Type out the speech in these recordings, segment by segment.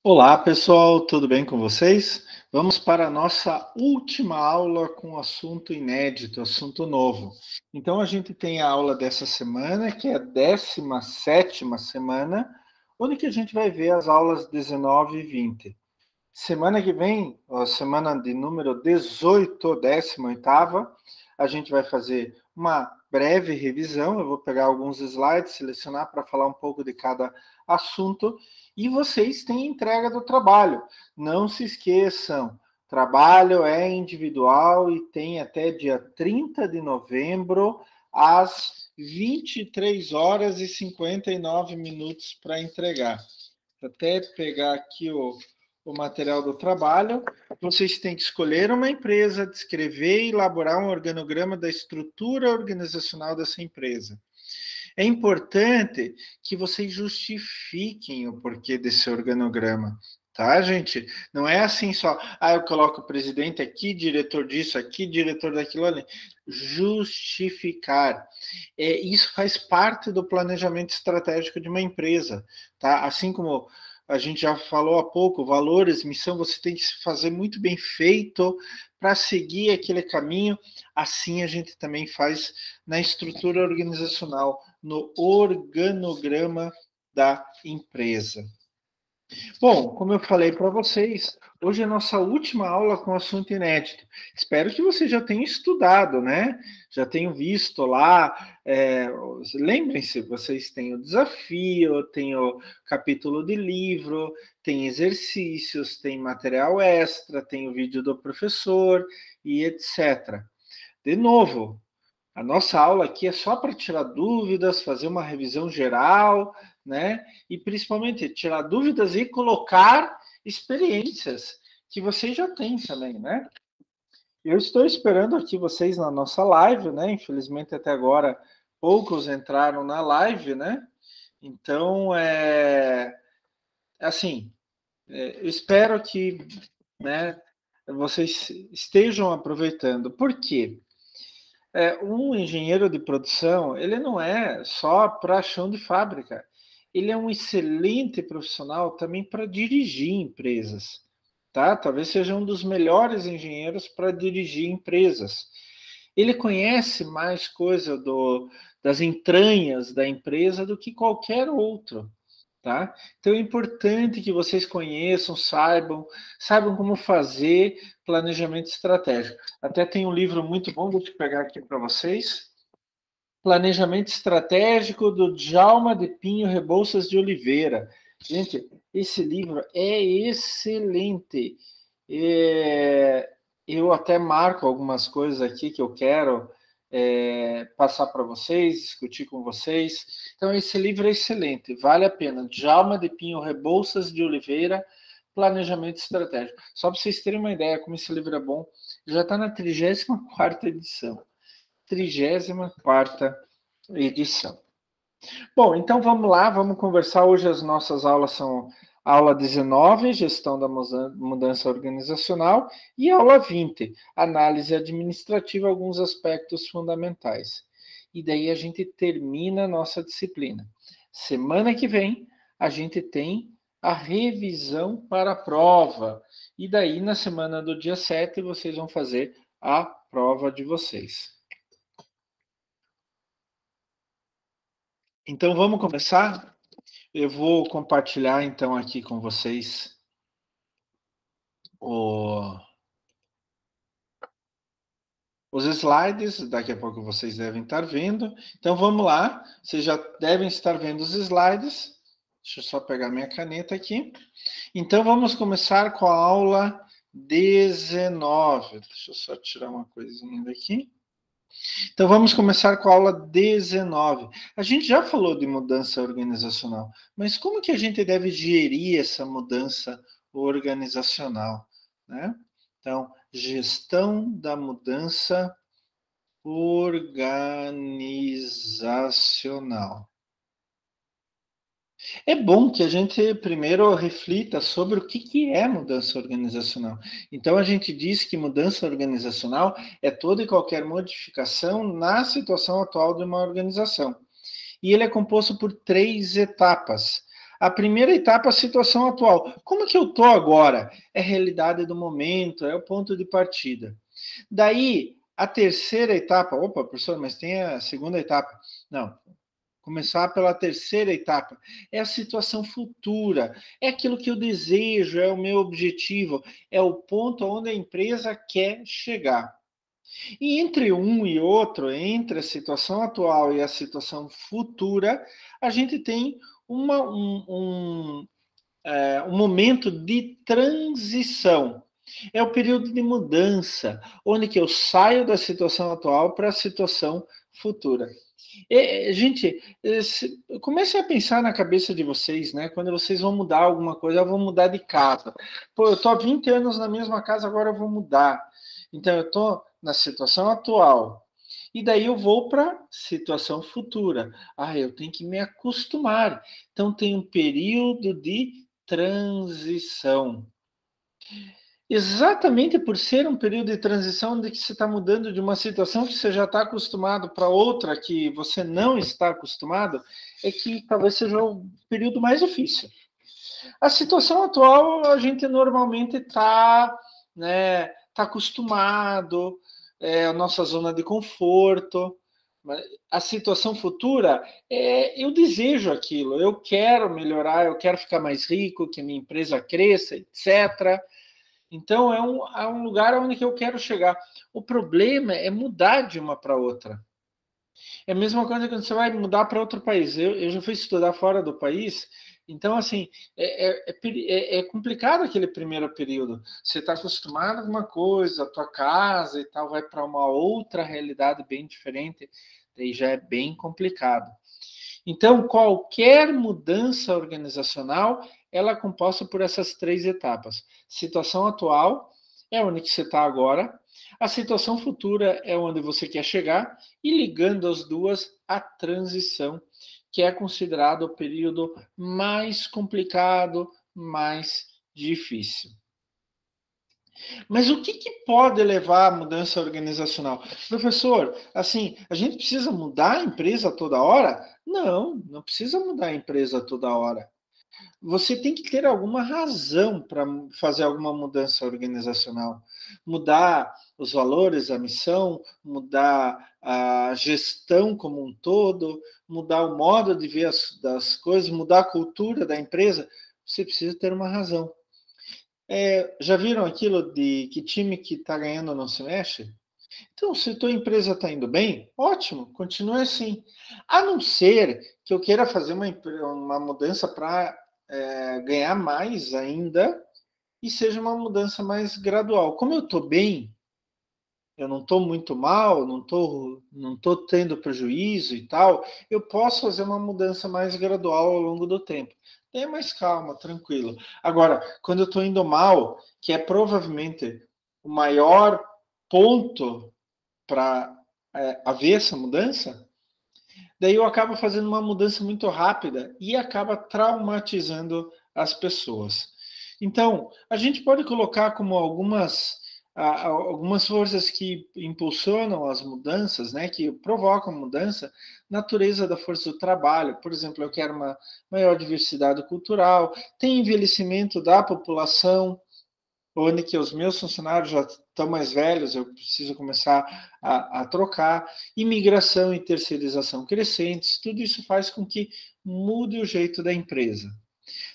Olá, pessoal, tudo bem com vocês? Vamos para a nossa última aula com assunto inédito, assunto novo. Então, a gente tem a aula dessa semana, que é a 17ª semana, onde que a gente vai ver as aulas 19 e 20. Semana que vem, a semana de número 18, 18ª, a gente vai fazer uma breve revisão. Eu vou pegar alguns slides, selecionar para falar um pouco de cada assunto. E vocês têm entrega do trabalho. Não se esqueçam, trabalho é individual e tem até dia 30 de novembro, às 23 horas e 59 minutos para entregar. Vou até pegar aqui o material do trabalho. Vocês têm que escolher uma empresa, descrever e elaborar um organograma da estrutura organizacional dessa empresa. É importante que vocês justifiquem o porquê desse organograma, tá, gente? Não é assim só, eu coloco o presidente aqui, diretor disso aqui, diretor daquilo ali. Justificar. Isso faz parte do planejamento estratégico de uma empresa, tá? Assim como a gente já falou há pouco, valores, missão, você tem que fazer muito bem feito para seguir aquele caminho. Assim a gente também faz na estrutura organizacional, no organograma da empresa. Bom, como eu falei para vocês, hoje é a nossa última aula com assunto inédito. Espero que vocês já tenham estudado, né? Já tenham visto lá. Lembrem-se, vocês têm o desafio, tem o capítulo de livro, tem exercícios, tem material extra, tem o vídeo do professor e etc. De novo, a nossa aula aqui é só para tirar dúvidas, fazer uma revisão geral, né? E principalmente tirar dúvidas e colocar experiências que vocês já têm também, né? Eu estou esperando aqui vocês na nossa live, né? Infelizmente até agora poucos entraram na live, né? Então, assim, eu espero que, né, vocês estejam aproveitando. Por quê? Um engenheiro de produção, ele não é só para chão de fábrica. Ele é um excelente profissional também para dirigir empresas, tá? Talvez seja um dos melhores engenheiros para dirigir empresas. Ele conhece mais coisa das entranhas da empresa do que qualquer outro. Tá? Então é importante que vocês conheçam, saibam como fazer planejamento estratégico. Até tem um livro muito bom, vou pegar aqui para vocês. Planejamento Estratégico do Djalma de Pinho Rebouças de Oliveira. Gente, esse livro é excelente. Eu até marco algumas coisas aqui que eu quero passar para vocês, discutir com vocês. Então, esse livro é excelente, vale a pena. Djalma de Pinho Rebouças de Oliveira, Planejamento Estratégico. Só para vocês terem uma ideia como esse livro é bom, já está na 34ª edição. 34ª edição. Bom, então vamos lá, vamos conversar. Hoje as nossas aulas são aula 19, gestão da mudança organizacional, e aula 20, análise administrativa, alguns aspectos fundamentais. E daí a gente termina a nossa disciplina. Semana que vem a gente tem a revisão para a prova. E daí na semana do dia 7 vocês vão fazer a prova de vocês. Então vamos começar? Eu vou compartilhar então aqui com vocês os slides, daqui a pouco vocês devem estar vendo. Então vamos lá, vocês já devem estar vendo os slides. Deixa eu só pegar minha caneta aqui. Então vamos começar com a aula 19. Deixa eu só tirar uma coisinha daqui. Então vamos começar com a aula 19. A gente já falou de mudança organizacional, mas como que a gente deve gerir essa mudança organizacional, né? Então, gestão da mudança organizacional. É bom que a gente primeiro reflita sobre o que é mudança organizacional. Então, a gente diz que mudança organizacional é toda e qualquer modificação na situação atual de uma organização. E ele é composto por 3 etapas. A primeira etapa, a situação atual. Como que eu estou agora? É a realidade do momento, é o ponto de partida. Daí, a terceira etapa, opa, professor, mas tem a segunda etapa. Não, começar pela terceira etapa, é a situação futura, é aquilo que eu desejo, é o meu objetivo, é o ponto onde a empresa quer chegar. E entre um e outro, entre a situação atual e a situação futura, a gente tem um momento de transição. É o período de mudança, onde que eu saio da situação atual para a situação futura. Gente, comecem a pensar na cabeça de vocês, né? Quando vocês vão mudar alguma coisa, eu vou mudar de casa. Pô, eu estou há 20 anos na mesma casa, agora eu vou mudar. Então, eu estou na situação atual. E daí eu vou para a situação futura. Ah, eu tenho que me acostumar. Então, tem um período de transição. Exatamente por ser um período de transição onde você está mudando de uma situação que você já está acostumado para outra que você não está acostumado, é que talvez seja o período mais difícil. A situação atual, a gente normalmente está, né, tá acostumado, é a nossa zona de conforto. A situação futura, eu desejo aquilo, eu quero melhorar, eu quero ficar mais rico, que a minha empresa cresça, etc. Então, é um lugar onde eu quero chegar. O problema é mudar de uma para outra. É a mesma coisa quando você vai mudar para outro país. Eu já fui estudar fora do país, então, assim, é complicado aquele primeiro período. Você está acostumado a uma coisa, a tua casa e tal, vai para uma outra realidade bem diferente, daí já é bem complicado. Então, qualquer mudança organizacional, ela é composta por essas três etapas. Situação atual é onde você está agora. A situação futura é onde você quer chegar. E ligando as duas, a transição, que é considerado o período mais complicado, mais difícil. Mas o que pode levar à mudança organizacional? Professor, assim, a gente precisa mudar a empresa toda hora? Não, não precisa mudar a empresa toda hora. Você tem que ter alguma razão para fazer alguma mudança organizacional. Mudar os valores, a missão, mudar a gestão como um todo, mudar o modo de ver das coisas, mudar a cultura da empresa. Você precisa ter uma razão. Já viram aquilo de que time que está ganhando não se mexe? Então, se a tua empresa está indo bem, ótimo, continue assim. A não ser que eu queira fazer uma mudança para ganhar mais ainda e seja uma mudança mais gradual. Como eu estou bem, eu não estou muito mal, não tô tendo prejuízo e tal, eu posso fazer uma mudança mais gradual ao longo do tempo. Tenha mais calma, tranquilo. Agora, quando eu estou indo mal, que é provavelmente o maior ponto para haver essa mudança, daí eu acabo fazendo uma mudança muito rápida e acaba traumatizando as pessoas. Então, a gente pode colocar como algumas forças que impulsionam as mudanças, né, que provocam mudança, natureza da força do trabalho. Por exemplo, eu quero uma maior diversidade cultural, tem envelhecimento da população, onde que os meus funcionários já estão mais velhos, eu preciso começar a trocar, imigração e terceirização crescentes, tudo isso faz com que mude o jeito da empresa.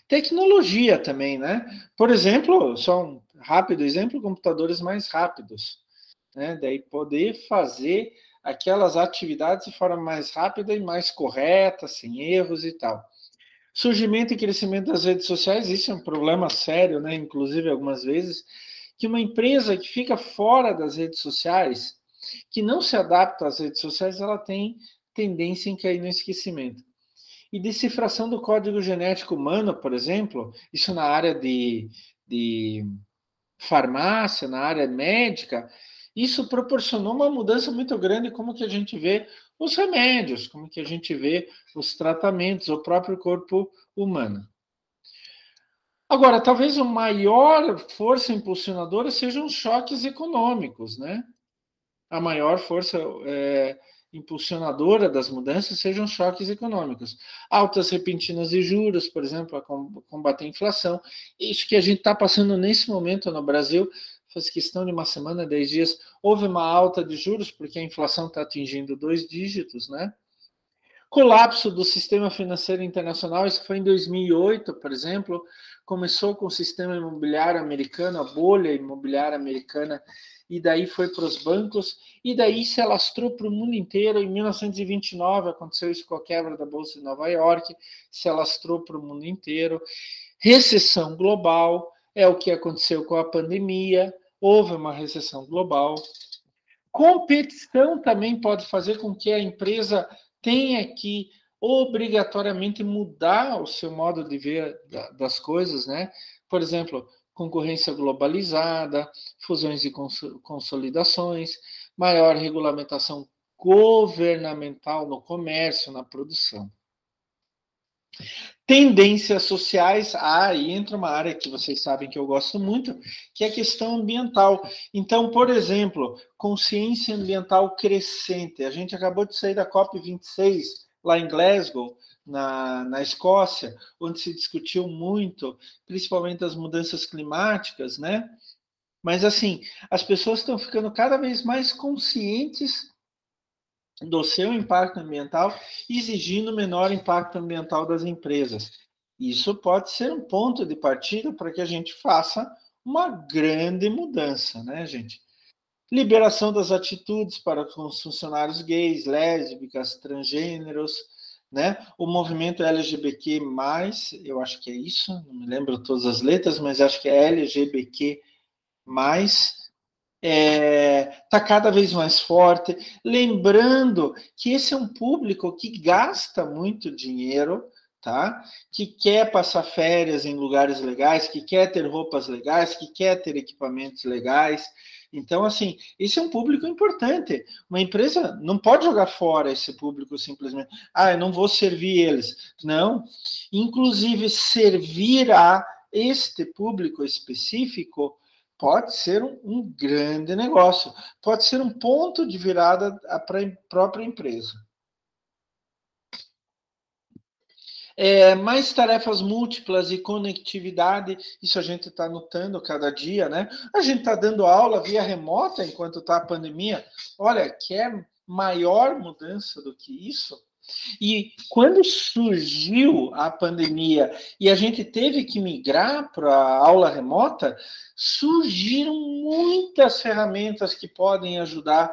Tecnologia também, né? Por exemplo, só um rápido exemplo, computadores mais rápidos, né? Daí poder fazer aquelas atividades de forma mais rápida e mais correta, sem erros e tal. Surgimento e crescimento das redes sociais, isso é um problema sério, né? Inclusive, algumas vezes, que uma empresa que fica fora das redes sociais, que não se adapta às redes sociais, ela tem tendência em cair no esquecimento. E decifração do código genético humano, por exemplo, isso na área de farmácia, na área médica, isso proporcionou uma mudança muito grande como que a gente vê os remédios, como que a gente vê os tratamentos, o próprio corpo humano. Agora, talvez a maior força impulsionadora sejam os choques econômicos, né? A maior força impulsionadora das mudanças sejam choques econômicos. Altas repentinas de juros, por exemplo, para combater a inflação. Isso que a gente está passando nesse momento no Brasil, faz questão de uma semana, 10 dias, houve uma alta de juros, porque a inflação está atingindo 2 dígitos, né? Colapso do sistema financeiro internacional, isso foi em 2008, por exemplo, começou com o sistema imobiliário americano, a bolha imobiliária americana, e daí foi para os bancos, e daí se alastrou para o mundo inteiro. Em 1929 aconteceu isso com a quebra da Bolsa de Nova York, se alastrou para o mundo inteiro. Recessão global é o que aconteceu com a pandemia, houve uma recessão global. Competição também pode fazer com que a empresa tenha que obrigatoriamente mudar o seu modo de ver das coisas, né? Por exemplo, concorrência globalizada, fusões e consolidações, maior regulamentação governamental no comércio, na produção. Tendências sociais, aí entra uma área que vocês sabem que eu gosto muito, que é a questão ambiental. Então, por exemplo, consciência ambiental crescente. A gente acabou de sair da COP26, lá em Glasgow, na Escócia, onde se discutiu muito, principalmente as mudanças climáticas, né? Mas, assim, as pessoas estão ficando cada vez mais conscientes do seu impacto ambiental, exigindo menor impacto ambiental das empresas. Isso pode ser um ponto de partida para que a gente faça uma grande mudança, né, gente? Liberação das atitudes para os funcionários gays, lésbicas, transgêneros, né? O movimento LGBTQ+, eu acho que é isso, não me lembro todas as letras, mas acho que é LGBTQ+, está cada vez mais forte, lembrando que esse é um público que gasta muito dinheiro, tá? Que quer passar férias em lugares legais, que quer ter roupas legais, que quer ter equipamentos legais. Então, assim, esse é um público importante. Uma empresa não pode jogar fora esse público simplesmente. Ah, eu não vou servir eles. Não. Inclusive, servir a este público específico pode ser um grande negócio, pode ser um ponto de virada para a própria empresa. Mais tarefas múltiplas e conectividade, isso a gente está notando cada dia, né? A gente está dando aula via remota enquanto está a pandemia. Olha, quer maior mudança do que isso? E quando surgiu a pandemia e a gente teve que migrar para a aula remota, surgiram muitas ferramentas que podem ajudar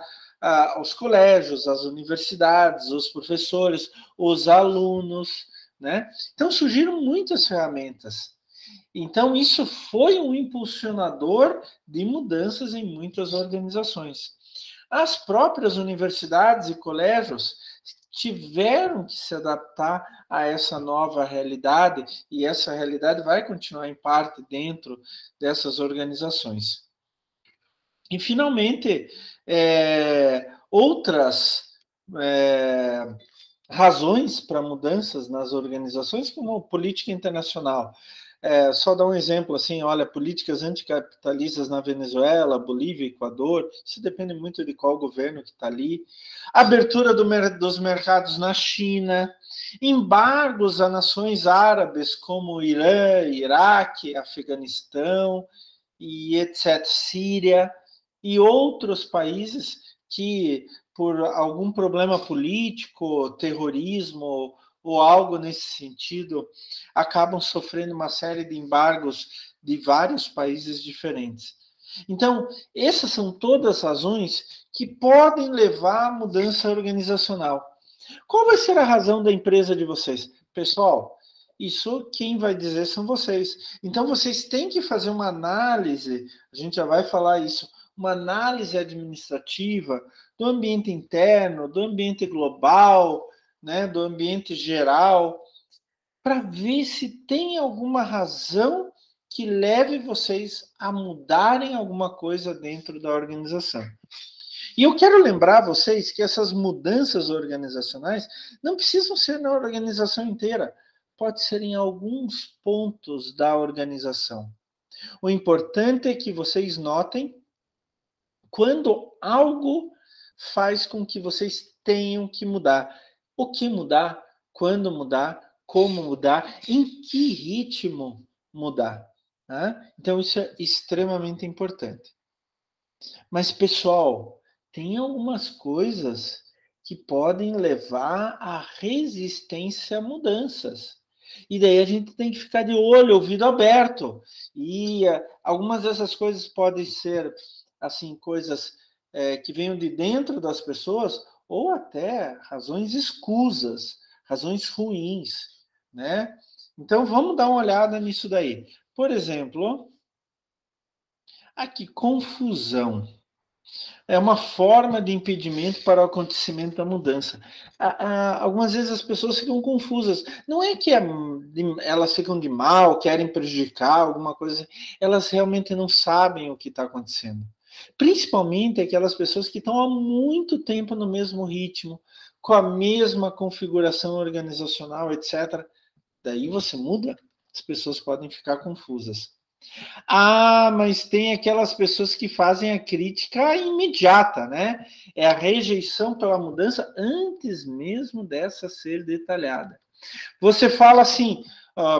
os colégios, as universidades, os professores, os alunos, né? Então surgiram muitas ferramentas. Então isso foi um impulsionador de mudanças em muitas organizações. As próprias universidades e colégios tiveram que se adaptar a essa nova realidade, e essa realidade vai continuar em parte dentro dessas organizações. E, finalmente, outras razões para mudanças nas organizações, como política internacional. Só dar um exemplo, assim, olha, políticas anticapitalistas na Venezuela, Bolívia, Equador, isso depende muito de qual governo que está ali. Abertura dos mercados na China, embargos a nações árabes como Irã, Iraque, Afeganistão e etc., Síria, e outros países que, por algum problema político, terrorismo ou algo nesse sentido, acabam sofrendo uma série de embargos de vários países diferentes. Então, essas são todas razões que podem levar à mudança organizacional. Qual vai ser a razão da empresa de vocês? Pessoal, isso quem vai dizer são vocês. Então, vocês têm que fazer uma análise, a gente já vai falar isso, uma análise administrativa do ambiente interno, do ambiente global, né, do ambiente geral, para ver se tem alguma razão que leve vocês a mudarem alguma coisa dentro da organização. E eu quero lembrar vocês que essas mudanças organizacionais não precisam ser na organização inteira, pode ser em alguns pontos da organização. O importante é que vocês notem quando algo faz com que vocês tenham que mudar. O que mudar, quando mudar, como mudar, em que ritmo mudar. Né? Então, isso é extremamente importante. Mas, pessoal, tem algumas coisas que podem levar à resistência a mudanças. E daí a gente tem que ficar de olho, ouvido aberto. E algumas dessas coisas podem ser, assim, coisas que venham de dentro das pessoas ou até razões escusas, razões ruins, né? Então, vamos dar uma olhada nisso daí. Por exemplo, aqui, confusão. É uma forma de impedimento para o acontecimento da mudança. Algumas vezes as pessoas ficam confusas. Não é que elas ficam de mal, querem prejudicar alguma coisa. Elas realmente não sabem o que está acontecendo. Principalmente aquelas pessoas que estão há muito tempo no mesmo ritmo, com a mesma configuração organizacional, etc. Daí você muda, as pessoas podem ficar confusas. Mas tem aquelas pessoas que fazem a crítica imediata, né? É a rejeição pela mudança antes mesmo dessa ser detalhada. Você fala assim,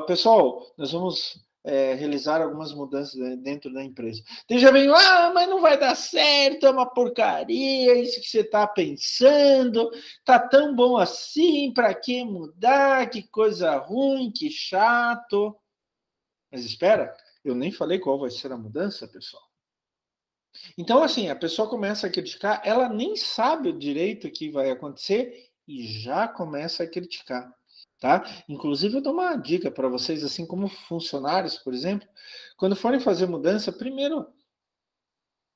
pessoal, nós vamos realizar algumas mudanças dentro da empresa. Então já vem, mas não vai dar certo, é uma porcaria, isso que você está pensando, tá tão bom assim, para que mudar, que coisa ruim, que chato. Mas espera, eu nem falei qual vai ser a mudança, pessoal. Então, assim, a pessoa começa a criticar, ela nem sabe o direito que vai acontecer e já começa a criticar, tá? Inclusive, eu dou uma dica para vocês, assim como funcionários, por exemplo, quando forem fazer mudança, primeiro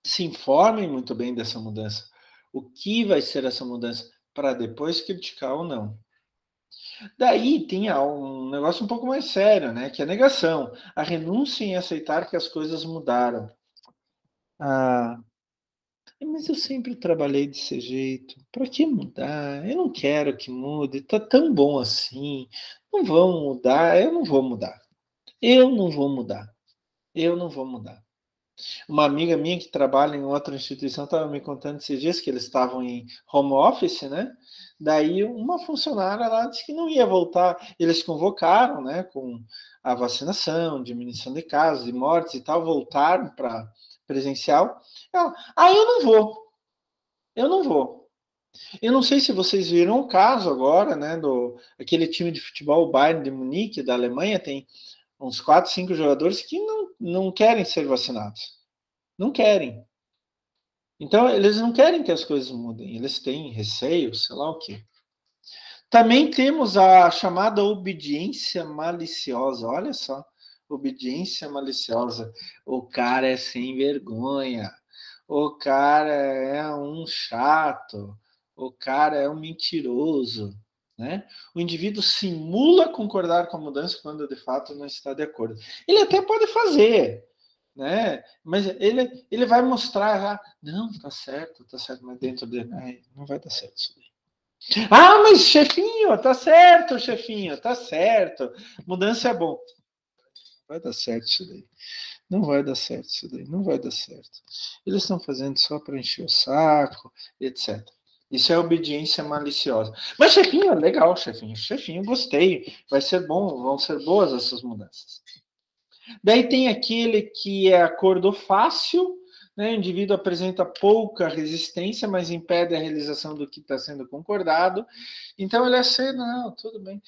se informem muito bem dessa mudança. O que vai ser essa mudança? Para depois criticar ou não. Daí tem um negócio um pouco mais sério, né? Que é a negação, a renúncia em aceitar que as coisas mudaram. Ah, mas eu sempre trabalhei desse jeito. Para que mudar? Eu não quero que mude. Tá tão bom assim. Não vão mudar. Eu não vou mudar. Eu não vou mudar. Eu não vou mudar. Uma amiga minha que trabalha em outra instituição estava me contando esses dias que eles estavam em home office, né? Daí uma funcionária lá disse que não ia voltar. Eles convocaram, né, com a vacinação, diminuição de casos, de mortes e tal, voltaram para presencial. Eu não vou. Eu não vou. Eu não sei se vocês viram o caso agora, né, do aquele time de futebol, o Bayern de Munique, da Alemanha, tem uns 4, 5 jogadores que não querem ser vacinados. Não querem. Então, eles não querem que as coisas mudem, eles têm receio, sei lá o quê. Também temos a chamada obediência maliciosa, olha só, obediência maliciosa. O cara é sem vergonha, o cara é um chato, o cara é um mentiroso, né? O indivíduo simula concordar com a mudança quando de fato não está de acordo. Ele até pode fazer, né? Mas ele vai mostrar, não, tá certo, mas dentro dele, não vai dar certo isso daí. Mas chefinho, tá certo, chefinho, tá certo. Mudança é bom. Não vai dar certo isso daí. Não vai dar certo isso daí, não vai dar certo. Eles estão fazendo só para encher o saco, etc. Isso é obediência maliciosa. Mas chefinho, legal, chefinho, gostei. Vai ser bom, vão ser boas essas mudanças. Daí tem aquele que é acordo fácil, né? O indivíduo apresenta pouca resistência, mas impede a realização do que está sendo concordado. Então ele aceita, não, tudo bem.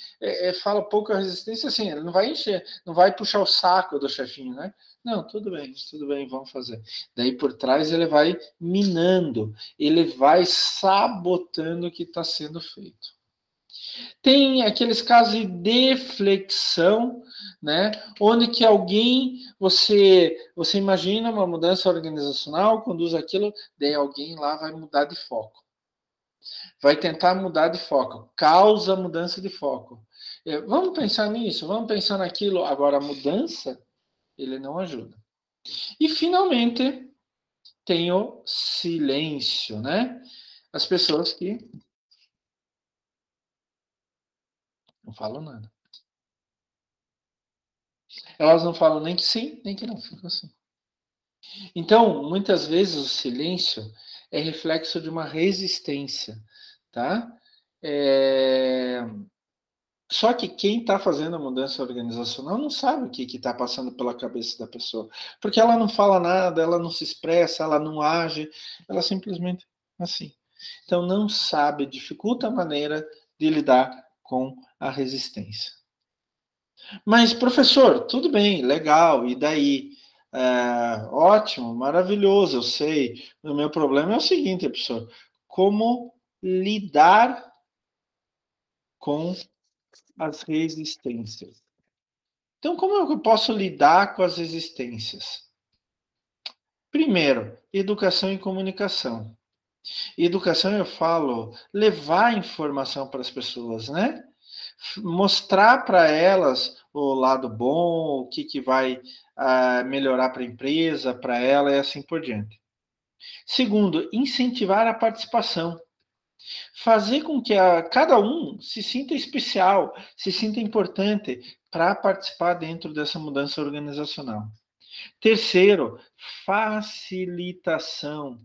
Fala pouca resistência, assim, ele não vai encher, não vai puxar o saco do chefinho, né? Não, tudo bem, vamos fazer. Daí por trás ele vai minando, ele vai sabotando o que está sendo feito. Tem aqueles casos de deflexão, né? Onde que você imagina uma mudança organizacional, conduz aquilo, daí alguém lá vai mudar de foco. Vai tentar mudar de foco, causa mudança de foco. Vamos pensar nisso, vamos pensar naquilo. Agora, a mudança, ele não ajuda. E, finalmente, tem o silêncio, né? As pessoas que não falam nada. Elas não falam nem que sim, nem que não, ficam assim. Então, muitas vezes o silêncio é reflexo de uma resistência, tá? Só que quem está fazendo a mudança organizacional não sabe o que está passando pela cabeça da pessoa, porque ela não fala nada, ela não se expressa, ela não age, ela simplesmente assim. Então não sabe, dificulta a maneira de lidar com a resistência. Mas, professor, tudo bem, legal, e daí? Ótimo, maravilhoso, eu sei. O meu problema é o seguinte, professor: como lidar com as resistências? Então, como eu posso lidar com as resistências? Primeiro, educação e comunicação. Educação, eu falo, levar informação para as pessoas, né? Mostrar para elas o lado bom, o que vai melhorar para a empresa, para ela e assim por diante. Segundo, incentivar a participação. Fazer com que cada um se sinta especial, se sinta importante para participar dentro dessa mudança organizacional. Terceiro, facilitação.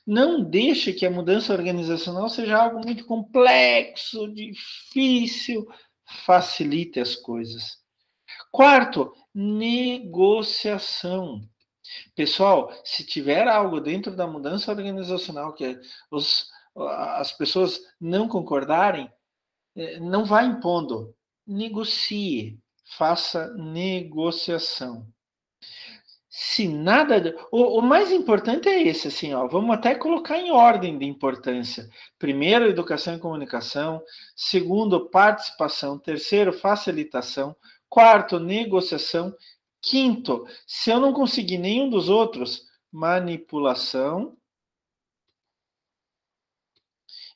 Não deixe que a mudança organizacional seja algo muito complexo, difícil. Facilite as coisas. Quarto, negociação. Pessoal, se tiver algo dentro da mudança organizacional que as pessoas não concordarem, não vá impondo. Negocie, faça negociação. Se nada. O mais importante é esse, assim, ó. Vamos até colocar em ordem de importância. Primeiro, educação e comunicação. Segundo, participação. Terceiro, facilitação. Quarto, negociação. Quinto, se eu não conseguir nenhum dos outros, manipulação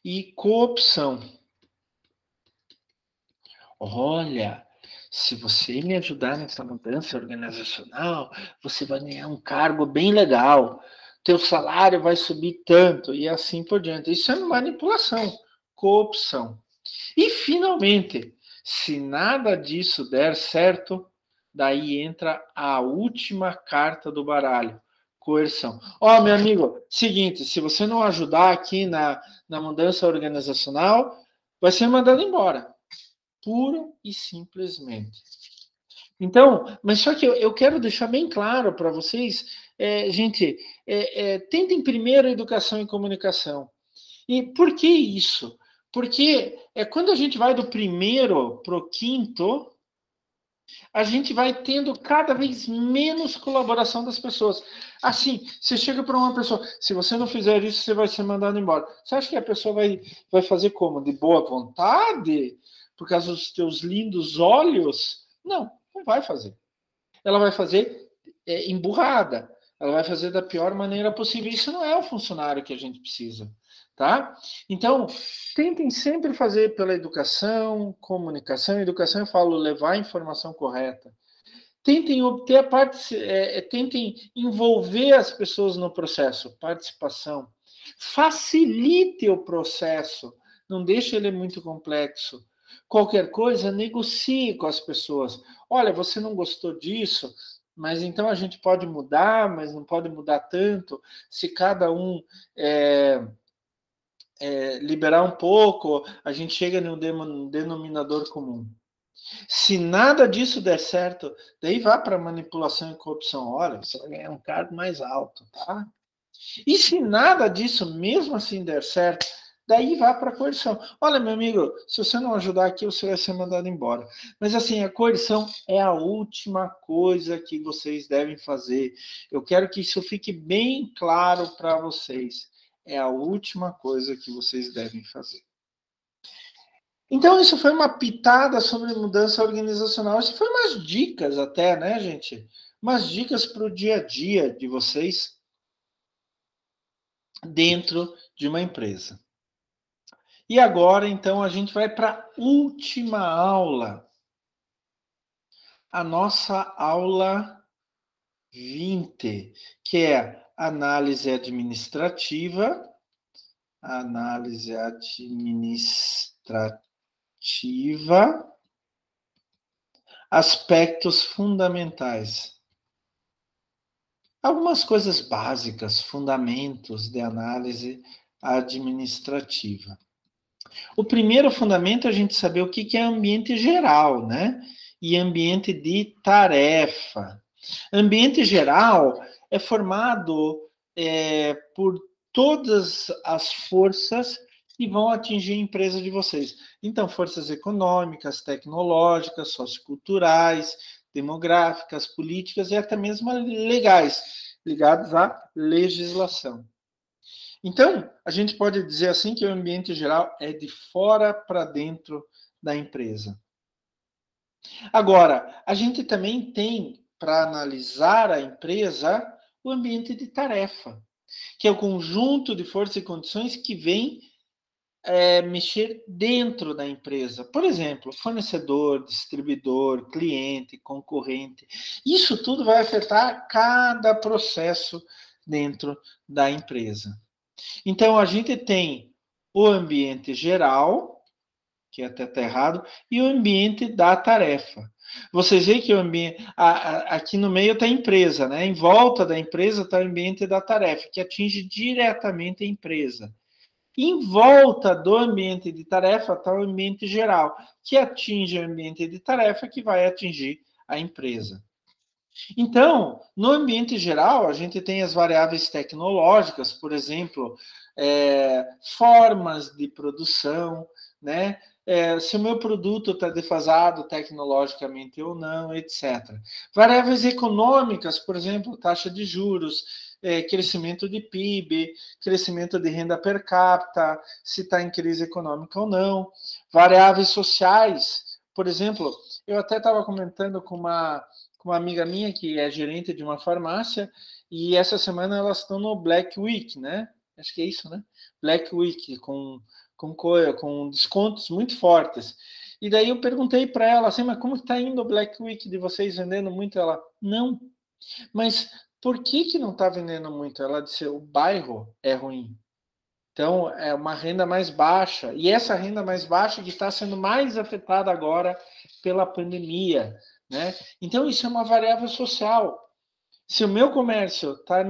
e coopção. Olha, se você me ajudar nessa mudança organizacional, você vai ganhar um cargo bem legal. Teu salário vai subir tanto e assim por diante. Isso é manipulação, coopção. E finalmente, se nada disso der certo, daí entra a última carta do baralho, coerção. Ó, meu amigo, seguinte, se você não ajudar aqui na mudança organizacional, vai ser mandado embora. Pura e simplesmente. Então, mas só que eu quero deixar bem claro para vocês, gente, tentem primeiro educação e comunicação. E por que isso? Porque quando a gente vai do primeiro para o quinto, a gente vai tendo cada vez menos colaboração das pessoas. Assim, você chega para uma pessoa, se você não fizer isso, você vai ser mandado embora. Você acha que a pessoa vai fazer como? De boa vontade? Por causa dos teus lindos olhos? Não, não vai fazer. Ela vai fazer emburrada. Ela vai fazer da pior maneira possível. Isso não é o funcionário que a gente precisa, tá? Então, tentem sempre fazer pela educação, comunicação. Educação, eu falo, levar a informação correta. Tentem obter a parte, tentem envolver as pessoas no processo, participação. Facilite o processo, não deixe ele muito complexo. Qualquer coisa, negocie com as pessoas. Olha, você não gostou disso, mas então a gente pode mudar, mas não pode mudar tanto. Se cada um liberar um pouco, a gente chega num denominador comum. Se nada disso der certo, daí vá para manipulação e corrupção. Olha, você vai ganhar um cargo mais alto, tá? E se nada disso, mesmo assim, der certo, daí vá para a coerção. Olha, meu amigo, se você não ajudar aqui, você vai ser mandado embora. Mas assim, a coerção é a última coisa que vocês devem fazer. Eu quero que isso fique bem claro para vocês. É a última coisa que vocês devem fazer. Então, isso foi uma pitada sobre mudança organizacional. Isso foi umas dicas até, né, gente? Umas dicas para o dia a dia de vocês dentro de uma empresa. E agora, então, a gente vai para a última aula. A nossa aula 20, que é análise administrativa. Análise administrativa. Aspectos fundamentais. Algumas coisas básicas, fundamentos de análise administrativa. O primeiro fundamento é a gente saber o que é ambiente geral, né? E ambiente de tarefa. Ambiente geral é formado por todas as forças que vão atingir a empresa de vocês. Então, forças econômicas, tecnológicas, socioculturais, demográficas, políticas e até mesmo legais, ligadas à legislação. Então, a gente pode dizer assim que o ambiente geral é de fora para dentro da empresa. Agora, a gente também tem, para analisar a empresa, o ambiente de tarefa, que é o conjunto de forças e condições que vem mexer dentro da empresa. Por exemplo, fornecedor, distribuidor, cliente, concorrente. Isso tudo vai afetar cada processo dentro da empresa. Então, a gente tem o ambiente geral, que até está errado, e o ambiente da tarefa. Vocês veem que o ambiente. Aqui no meio está a empresa, né? Em volta da empresa está o ambiente da tarefa, que atinge diretamente a empresa. Em volta do ambiente de tarefa está o ambiente geral, que atinge o ambiente de tarefa, que vai atingir a empresa. Então, no ambiente geral, a gente tem as variáveis tecnológicas, por exemplo, formas de produção, né? Se o meu produto está defasado tecnologicamente ou não, etc. Variáveis econômicas, por exemplo, taxa de juros, crescimento de PIB, crescimento de renda per capita, se está em crise econômica ou não. Variáveis sociais, por exemplo, eu até estava comentando com uma amiga minha que é gerente de uma farmácia, e essa semana elas estão no Black Week, né? Acho que é isso, né? Black Week, com descontos muito fortes. E daí eu perguntei para ela assim, mas como está indo o Black Week de vocês vendendo muito? Ela, não. Mas por que não está vendendo muito? Ela disse, o bairro é ruim. Então, é uma renda mais baixa. E essa renda mais baixa que está sendo mais afetada agora pela pandemia, né? Então, isso é uma variável social. Se o meu comércio está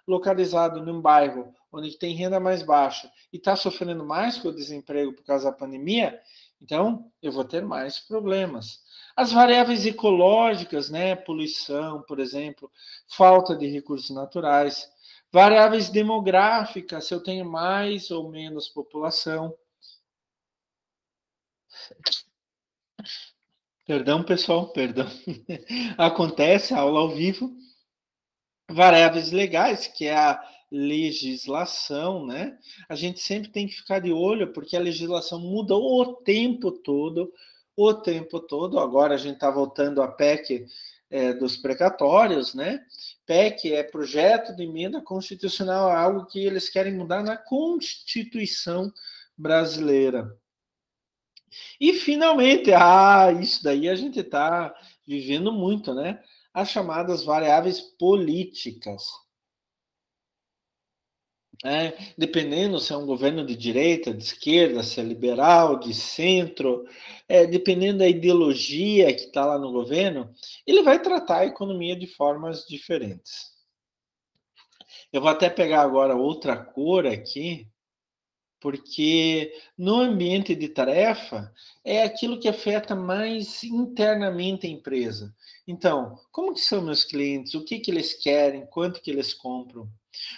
localizado num bairro onde tem renda mais baixa e está sofrendo mais com o desemprego por causa da pandemia, então eu vou ter mais problemas. As variáveis ecológicas, né? Poluição, por exemplo, falta de recursos naturais. Variáveis demográficas, se eu tenho mais ou menos população. Perdão, pessoal, perdão. Acontece a aula ao vivo. Variáveis legais, que é a legislação, né? A gente sempre tem que ficar de olho, porque a legislação muda o tempo todo, o tempo todo. Agora a gente está voltando à PEC dos precatórios, né? PEC é projeto de emenda constitucional, algo que eles querem mudar na Constituição brasileira. E finalmente, isso daí a gente está vivendo muito, né? As chamadas variáveis políticas. Dependendo se é um governo de direita, de esquerda, se é liberal, de centro, dependendo da ideologia que está lá no governo, ele vai tratar a economia de formas diferentes. Eu vou até pegar agora outra cor aqui, porque no ambiente de tarefa é aquilo que afeta mais internamente a empresa. Então, como que são meus clientes? O que eles querem? Quanto que eles compram?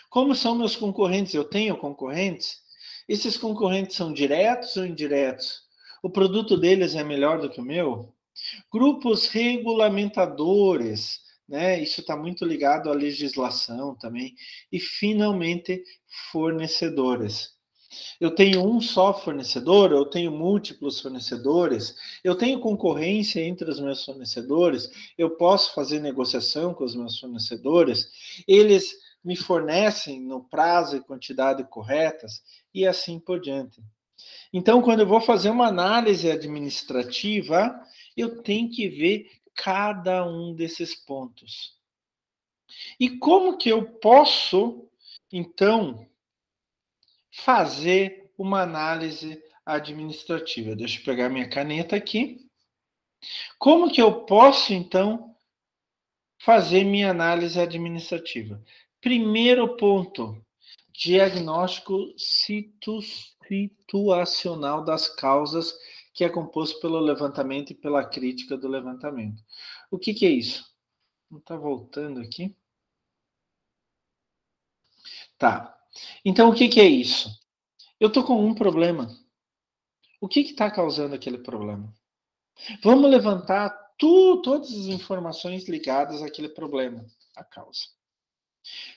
Como são meus concorrentes? Eu tenho concorrentes? Esses concorrentes são diretos ou indiretos? O produto deles é melhor do que o meu? Grupos regulamentadores, né? Isso está muito ligado à legislação também. E, finalmente, fornecedores. Eu tenho um só fornecedor, eu tenho múltiplos fornecedores, eu tenho concorrência entre os meus fornecedores, eu posso fazer negociação com os meus fornecedores, eles me fornecem no prazo e quantidade corretas, e assim por diante. Então, quando eu vou fazer uma análise administrativa, eu tenho que ver cada um desses pontos. E como que eu posso, então, fazer uma análise administrativa? Deixa eu pegar minha caneta aqui. Como que eu posso, então, fazer minha análise administrativa? Primeiro ponto, diagnóstico situacional das causas, que é composto pelo levantamento e pela crítica do levantamento. O que é isso? Não está voltando aqui? Tá. Então, o que é isso? Eu estou com um problema. O que está causando aquele problema? Vamos levantar todas as informações ligadas àquele problema, a causa.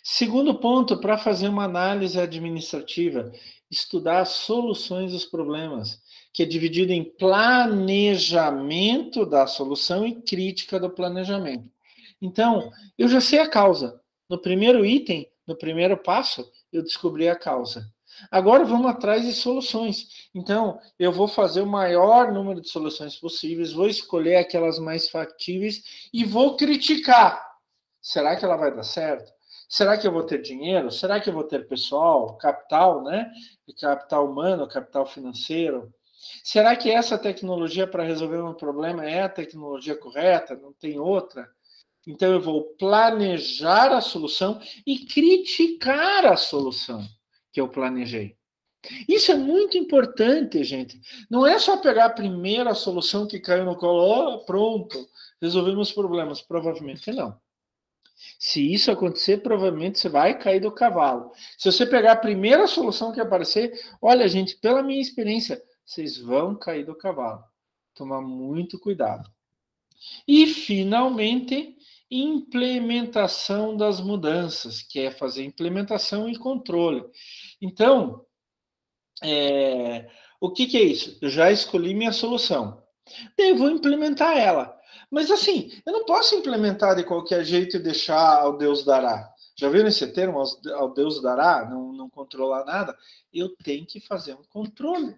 Segundo ponto, para fazer uma análise administrativa, estudar soluções dos problemas, que é dividido em planejamento da solução e crítica do planejamento. Então, eu já sei a causa. No primeiro item, no primeiro passo, eu descobri a causa. Agora vamos atrás de soluções. Então, eu vou fazer o maior número de soluções possíveis, vou escolher aquelas mais factíveis e vou criticar. Será que ela vai dar certo? Será que eu vou ter dinheiro? Será que eu vou ter pessoal, capital, né? Capital humano, capital financeiro? Será que essa tecnologia para resolver um problema é a tecnologia correta? Não tem outra? Então eu vou planejar a solução e criticar a solução que eu planejei. Isso é muito importante, gente. Não é só pegar a primeira solução que caiu no colo, oh, pronto, resolvemos os problemas. Provavelmente não. Se isso acontecer, provavelmente você vai cair do cavalo. Se você pegar a primeira solução que aparecer, olha, gente, pela minha experiência, vocês vão cair do cavalo. Tomar muito cuidado. E, finalmente, implementação das mudanças, que é fazer implementação e controle. Então, o que é isso? Eu já escolhi minha solução. Daí eu vou implementar ela. Mas assim, eu não posso implementar de qualquer jeito e deixar ao Deus dará. Já viram esse termo, ao Deus dará? Não controlar nada? Eu tenho que fazer um controle.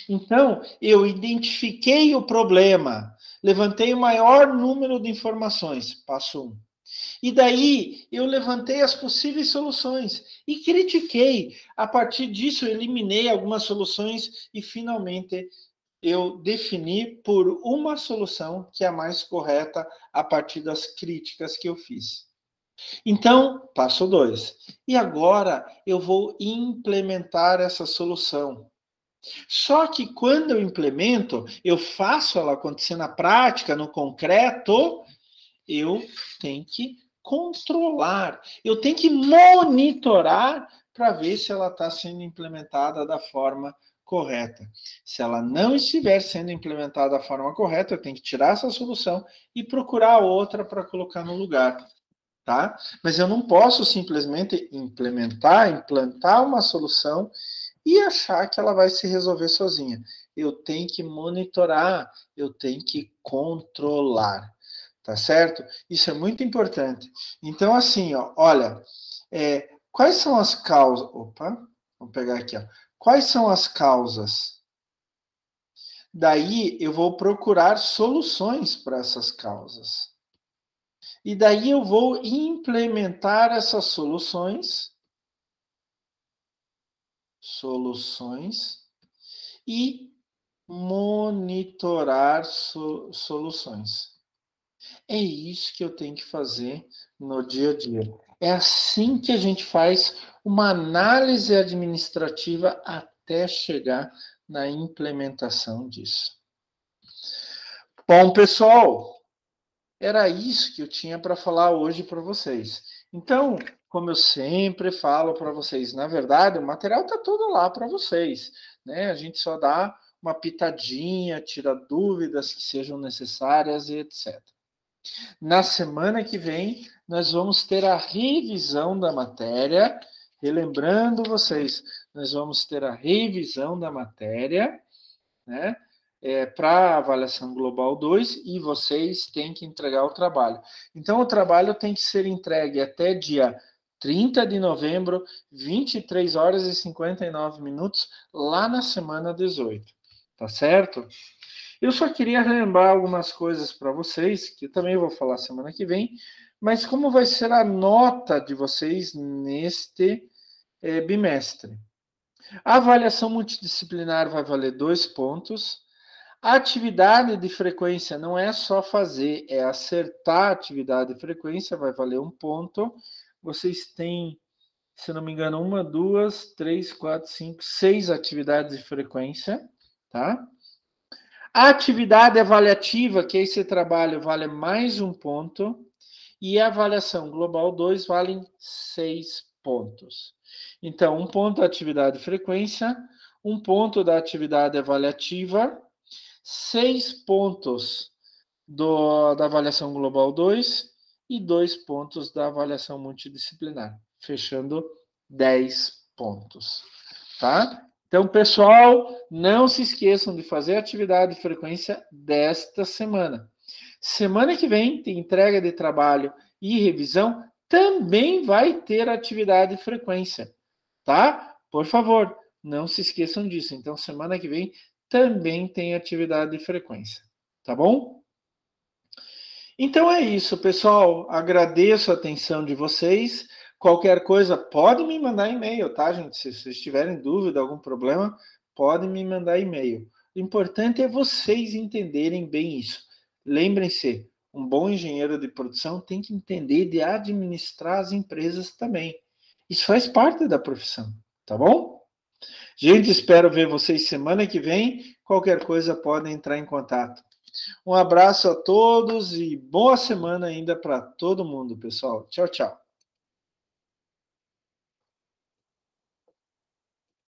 Então, eu identifiquei o problema, levantei o maior número de informações, passo 1. E daí eu levantei as possíveis soluções e critiquei. A partir disso, eu eliminei algumas soluções e finalmente eu defini por uma solução que é a mais correta a partir das críticas que eu fiz. Então, passo 2. E agora eu vou implementar essa solução. Só que quando eu implemento, eu faço ela acontecer na prática, no concreto, eu tenho que controlar, eu tenho que monitorar para ver se ela está sendo implementada da forma correta. Se ela não estiver sendo implementada da forma correta, eu tenho que tirar essa solução e procurar outra para colocar no lugar, tá? Mas eu não posso simplesmente implantar uma solução e achar que ela vai se resolver sozinha. Eu tenho que monitorar, eu tenho que controlar, tá certo? Isso é muito importante. Então, assim, ó, olha, quais são as causas? Opa, vamos pegar aqui, ó. Quais são as causas? Daí eu vou procurar soluções para essas causas. E daí eu vou implementar essas soluções e monitorar soluções. É isso que eu tenho que fazer no dia a dia. É assim que a gente faz uma análise administrativa até chegar na implementação disso. Bom, pessoal, era isso que eu tinha para falar hoje para vocês. Então, como eu sempre falo para vocês, na verdade, o material está todo lá para vocês, né? A gente só dá uma pitadinha, tira dúvidas que sejam necessárias e etc. Na semana que vem, nós vamos ter a revisão da matéria. Relembrando vocês, nós vamos ter a revisão da matéria, né? Para avaliação global 2 e vocês têm que entregar o trabalho. Então, o trabalho tem que ser entregue até dia 30 de novembro, 23 horas e 59 minutos, lá na semana 18. Tá certo? Eu só queria relembrar algumas coisas para vocês, que eu também vou falar semana que vem, mas como vai ser a nota de vocês neste bimestre? A avaliação multidisciplinar vai valer 2 pontos. A atividade de frequência não é só fazer, é acertar a atividade de frequência, vai valer 1 ponto. Vocês têm se não me engano, 1, 2, 3, 4, 5, 6 atividades de frequência, tá? A atividade avaliativa, que é esse trabalho, vale mais 1 ponto. E a avaliação global 2 vale 6 pontos. Então, 1 ponto da atividade de frequência, 1 ponto da atividade avaliativa, 6 pontos da avaliação global 2 e 2 pontos da avaliação multidisciplinar, fechando 10 pontos, tá? Então, pessoal, não se esqueçam de fazer a atividade de frequência desta semana. Semana que vem tem entrega de trabalho e revisão, também vai ter atividade de frequência, tá? Por favor, não se esqueçam disso. Então, semana que vem também tem atividade de frequência, tá bom? Então é isso, pessoal. Agradeço a atenção de vocês. Qualquer coisa, pode me mandar e-mail, tá, gente? Se vocês tiverem dúvida, algum problema, podem me mandar e-mail. O importante é vocês entenderem bem isso. Lembrem-se, um bom engenheiro de produção tem que entender de administrar as empresas também. Isso faz parte da profissão, tá bom? Gente, espero ver vocês semana que vem. Qualquer coisa, podem entrar em contato. Um abraço a todos e boa semana ainda para todo mundo, pessoal. Tchau, tchau.